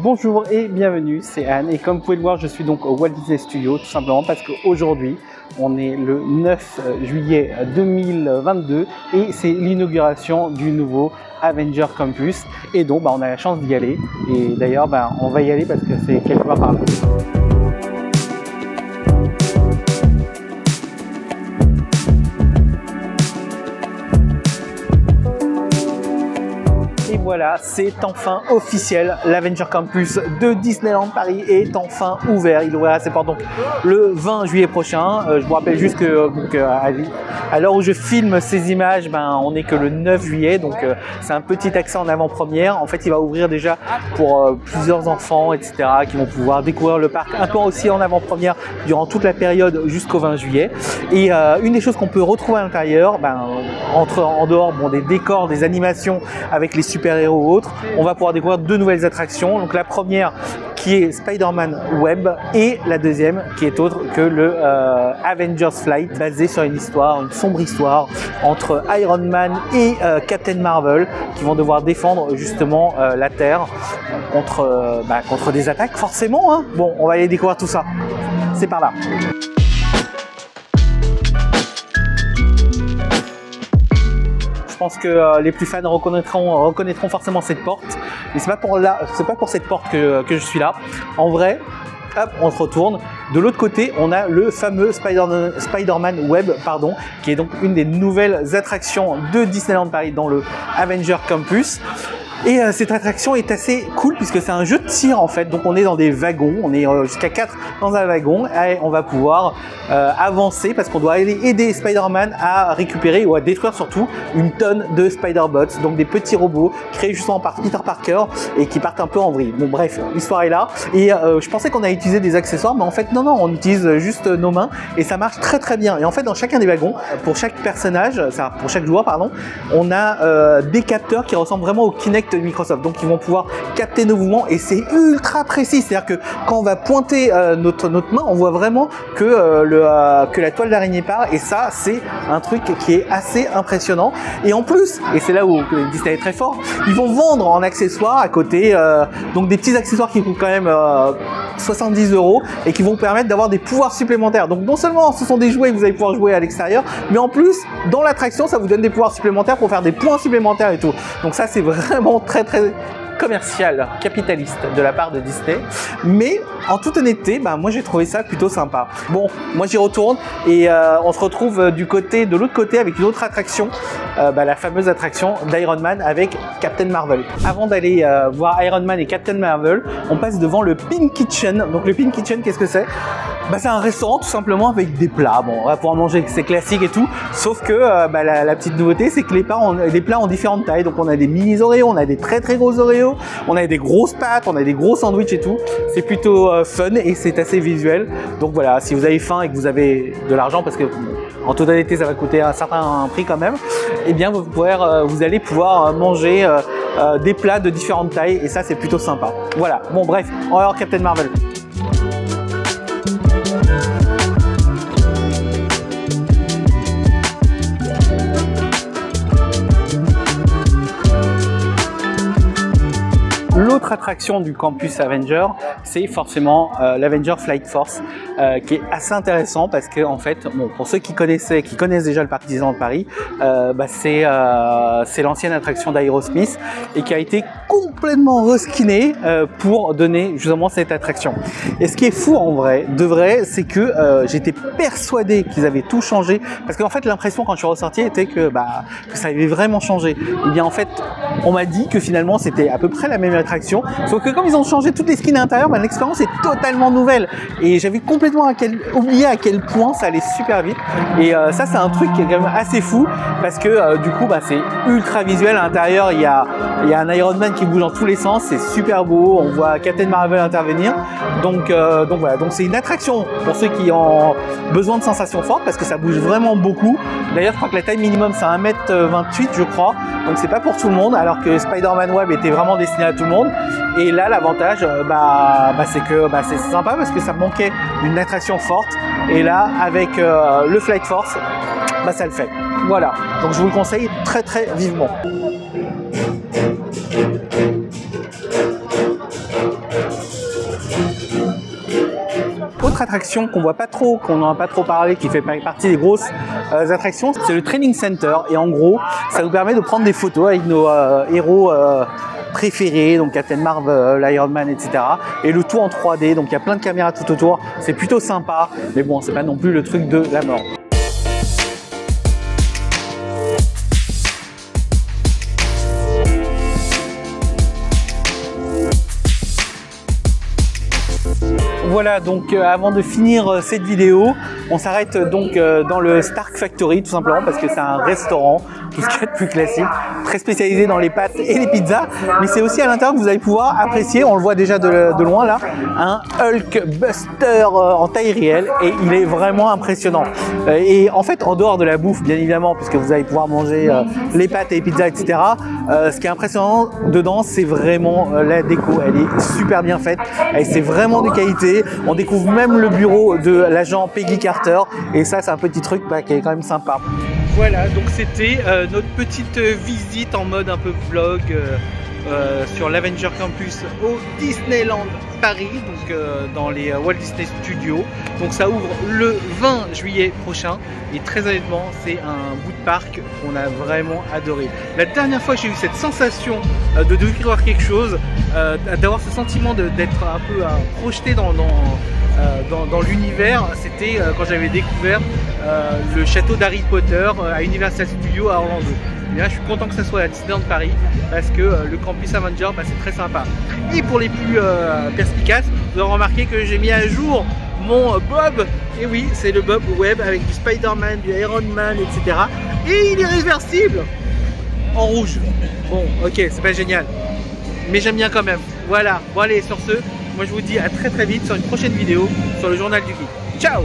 Bonjour et bienvenue, c'est Anne et comme vous pouvez le voir je suis donc au Walt Disney Studios tout simplement parce qu'aujourd'hui on est le 9 juillet 2022 et c'est l'inauguration du nouveau Avenger Campus et donc on a la chance d'y aller et d'ailleurs on va y aller parce que c'est quelque part par là. Voilà, c'est enfin officiel, l'Avenger Campus de Disneyland Paris est enfin ouvert. Il ouvrira ses portes donc le 20 juillet prochain. Je vous rappelle juste que à l'heure où je filme ces images, on n'est que le 9 juillet, donc c'est un petit accès en avant-première. En fait, il va ouvrir déjà pour plusieurs enfants, etc., qui vont pouvoir découvrir le parc un peu aussi en avant-première durant toute la période jusqu'au 20 juillet. Et une des choses qu'on peut retrouver à l'intérieur, en dehors des décors, des animations avec les super-héros ou autres, on va pouvoir découvrir deux nouvelles attractions. Donc la première qui est Spider-Man Web et la deuxième qui est autre que le Avengers Flight, basé sur une histoire, une sombre histoire entre Iron Man et Captain Marvel qui vont devoir défendre justement la Terre contre des attaques forcément, hein. Bon, on va aller découvrir tout ça. C'est par là. Je pense que les plus fans reconnaîtront forcément cette porte. Mais c'est pas pour cette porte que je suis là. En vrai, hop, on se retourne. De l'autre côté, on a le fameux Spider-Man Web, qui est donc une des nouvelles attractions de Disneyland Paris dans le Avenger Campus. Et cette attraction est assez cool puisque c'est un jeu de tir en fait, donc on est dans des wagons, on est jusqu'à 4 dans un wagon et on va pouvoir avancer parce qu'on doit aller aider Spider-Man à récupérer ou à détruire surtout une tonne de Spider-Bots, donc des petits robots créés justement par Peter Parker et qui partent un peu en vrille. Bon bref, l'histoire est là et je pensais qu'on allait utiliser des accessoires mais en fait non, on utilise juste nos mains et ça marche très très bien. Et en fait dans chacun des wagons, pour chaque personnage, pour chaque joueur on a des capteurs qui ressemblent vraiment au Kinect de Microsoft, donc ils vont pouvoir capter nos mouvements et c'est ultra précis, c'est-à-dire que quand on va pointer notre main, on voit vraiment que la toile d'araignée part et ça c'est un truc qui est assez impressionnant. Et en plus, et c'est là où Disney est très fort, ils vont vendre en accessoires à côté donc des petits accessoires qui coûtent quand même 70 € et qui vont permettre d'avoir des pouvoirs supplémentaires. Donc non seulement ce sont des jouets que vous allez pouvoir jouer à l'extérieur, mais en plus dans l'attraction ça vous donne des pouvoirs supplémentaires pour faire des points supplémentaires et tout. Donc ça c'est vraiment très commercial, capitaliste de la part de Disney, mais en toute honnêteté, moi j'ai trouvé ça plutôt sympa. Bon, moi j'y retourne et on se retrouve de l'autre côté avec une autre attraction, la fameuse attraction d'Iron Man avec Captain Marvel. Avant d'aller voir Iron Man et Captain Marvel, on passe devant le Pink Kitchen. Donc le Pink Kitchen, qu'est-ce que c'est? C'est un restaurant tout simplement avec des plats. Bon, on va pouvoir manger, c'est classique et tout, sauf que la petite nouveauté, c'est que les plats ont différentes tailles. Donc on a des mini Oreos, on a des très gros Oreos, on a des grosses pâtes, on a des gros sandwichs et tout. C'est plutôt fun et c'est assez visuel. Donc voilà, si vous avez faim et que vous avez de l'argent, parce que en toute honnêteté ça va coûter un certain prix quand même, et bien vous allez pouvoir manger des plats de différentes tailles et ça c'est plutôt sympa. Voilà, bon bref, on va voir Captain Marvel. L'autre attraction du campus Avenger, c'est forcément l'Avenger Flight Force, qui est assez intéressant parce que en fait, pour ceux qui connaissent déjà le parc Disneyland Paris, c'est l'ancienne attraction d'Aerosmith et qui a été complètement reskinée pour donner justement cette attraction. Et ce qui est fou en vrai, c'est que j'étais persuadé qu'ils avaient tout changé parce qu'en fait l'impression quand je suis ressorti était que ça avait vraiment changé. Et bien en fait, on m'a dit que finalement c'était à peu près la même attraction, sauf que comme ils ont changé toutes les skins à l'intérieur, l'expérience est totalement nouvelle et j'avais complètement oublié à quel point ça allait super vite. Et ça c'est un truc qui est quand même assez fou parce que du coup c'est ultra visuel. À l'intérieur il y a un Iron Man qui bouge dans tous les sens, c'est super beau, on voit Captain Marvel intervenir, donc voilà, donc c'est une attraction pour ceux qui ont besoin de sensations fortes parce que ça bouge vraiment beaucoup. D'ailleurs je crois que la taille minimum c'est 1m28 je crois, donc c'est pas pour tout le monde, alors que Spider-Man Web était vraiment destiné à tout le monde. Et là l'avantage c'est que c'est sympa parce que ça manquait d'une attraction forte et là avec le Flight Force ça le fait. Voilà, donc je vous le conseille très vivement. autre attraction qu'on voit pas trop, qu'on n'en a pas trop parlé, qui fait partie des grosses attractions, c'est le Training Center. Et en gros, ça nous permet de prendre des photos avec nos héros préférés, donc Captain Marvel, Iron Man, etc. Et le tout en 3D, donc il y a plein de caméras tout autour. C'est plutôt sympa, mais bon, c'est pas non plus le truc de la mort. Voilà, donc avant de finir cette vidéo, on s'arrête donc dans le Stark Factory tout simplement parce que c'est un restaurant, tout ce qu'il y a de plus classique, très spécialisé dans les pâtes et les pizzas, mais c'est aussi à l'intérieur que vous allez pouvoir apprécier, on le voit déjà de loin là, un Hulk Buster en taille réelle et il est vraiment impressionnant. Et en fait, en dehors de la bouffe, bien évidemment, puisque vous allez pouvoir manger les pâtes et les pizzas, etc., ce qui est impressionnant dedans, c'est vraiment la déco, elle est super bien faite, c'est vraiment de qualité. On découvre même le bureau de l'agent Peggy Carter et ça c'est un petit truc qui est quand même sympa. Voilà, donc c'était notre petite visite en mode un peu vlog sur l'Avenger Campus au Disneyland Paris, donc dans les Walt Disney Studios. Donc ça ouvre le 20 juillet prochain et très honnêtement c'est un bout de parc qu'on a vraiment adoré. La dernière fois j'ai eu cette sensation de découvrir quelque chose, d'avoir ce sentiment d'être un peu projeté dans l'univers, c'était quand j'avais découvert le château d'Harry Potter à Universal Studios à Orlando. Et là, je suis content que ça soit à Disneyland Paris parce que le campus Avenger, c'est très sympa. Et pour les plus perspicaces, vous aurez remarqué que j'ai mis à jour mon Bob. Et oui, c'est le Bob Web avec du Spider-Man, du Iron Man, etc. Et il est réversible en rouge. Bon, ok, c'est pas génial, mais j'aime bien quand même. Voilà, bon allez, sur ce, moi je vous dis à très vite sur une prochaine vidéo sur le journal du geek. Ciao!